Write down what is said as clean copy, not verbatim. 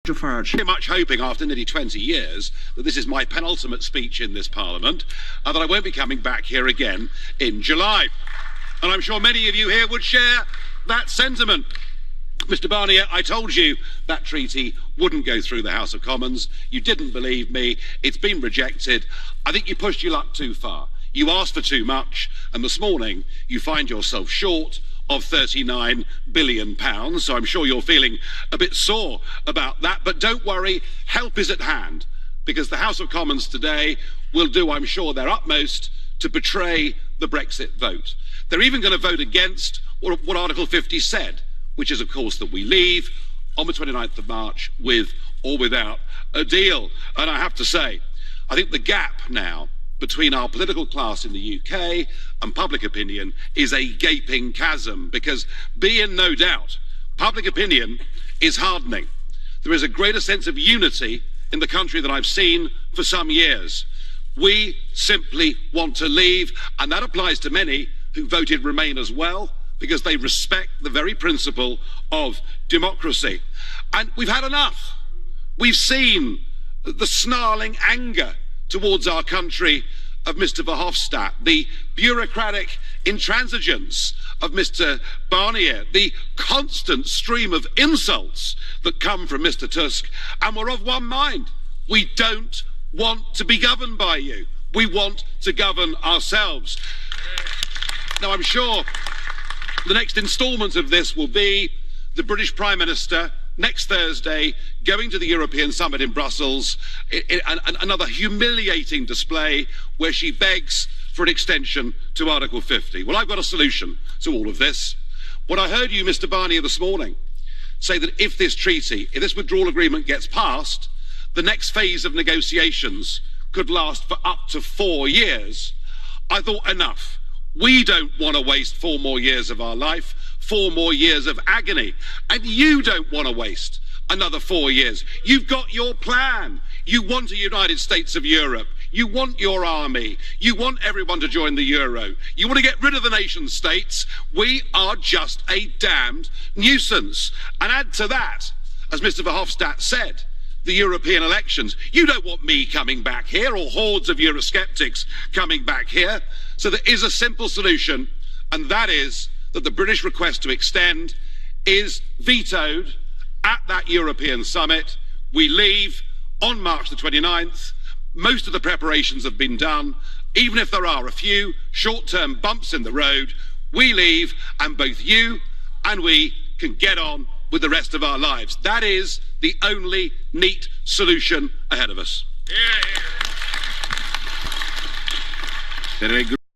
Nigel Farage. Very much hoping after nearly 20 years that this is my penultimate speech in this Parliament and that I won't be coming back here again in July. And I'm sure many of you here would share that sentiment. Mr Barnier, I told you that treaty wouldn't go through the House of Commons. You didn't believe me. It's been rejected. I think you pushed your luck too far. You asked for too much, and this morning you find yourself short of £39 billion. So I'm sure you're feeling a bit sore about that. But don't worry, help is at hand, because the House of Commons today will do, I'm sure, their utmost to betray the Brexit vote. They're even going to vote against what Article 50 said, which is, of course, that we leave on the 29th of March with or without a deal. And I have to say, I think the gap now between our political class in the UK and public opinion is a gaping chasm, because be in no doubt, public opinion is hardening. There is a greater sense of unity in the country than I've seen for some years. We simply want to leave, and that applies to many who voted Remain as well, because they respect the very principle of democracy. And we've had enough. We've seen the snarling anger towards our country of Mr Verhofstadt, the bureaucratic intransigence of Mr Barnier, the constant stream of insults that come from Mr Tusk, and we're of one mind. We don't want to be governed by you. We want to govern ourselves. Now, I'm sure the next instalment of this will be the British Prime Minister next Thursday going to the European Summit in Brussels, another humiliating display where she begs for an extension to Article 50. Well, I've got a solution to all of this. What I heard you, Mr Barnier, this morning say that if this treaty, if this withdrawal agreement gets passed, the next phase of negotiations could last for up to 4 years. I thought, enough. We don't want to waste 4 more years of our life, 4 more years of agony, and you don't want to waste another 4 years. You've got your plan. You want a United States of Europe. You want your army. You want everyone to join the euro. You want to get rid of the nation states. We are just a damned nuisance. And add to that, as Mr Verhofstadt said, the European elections. You don't want me coming back here, or hordes of Eurosceptics coming back here. So there is a simple solution, and that is that the British request to extend is vetoed at that European summit. We leave on March the 29th. Most of the preparations have been done. Even if there are a few short-term bumps in the road, we leave, and both you and we can get on with the rest of our lives. That is the only neat solution ahead of us. Yeah.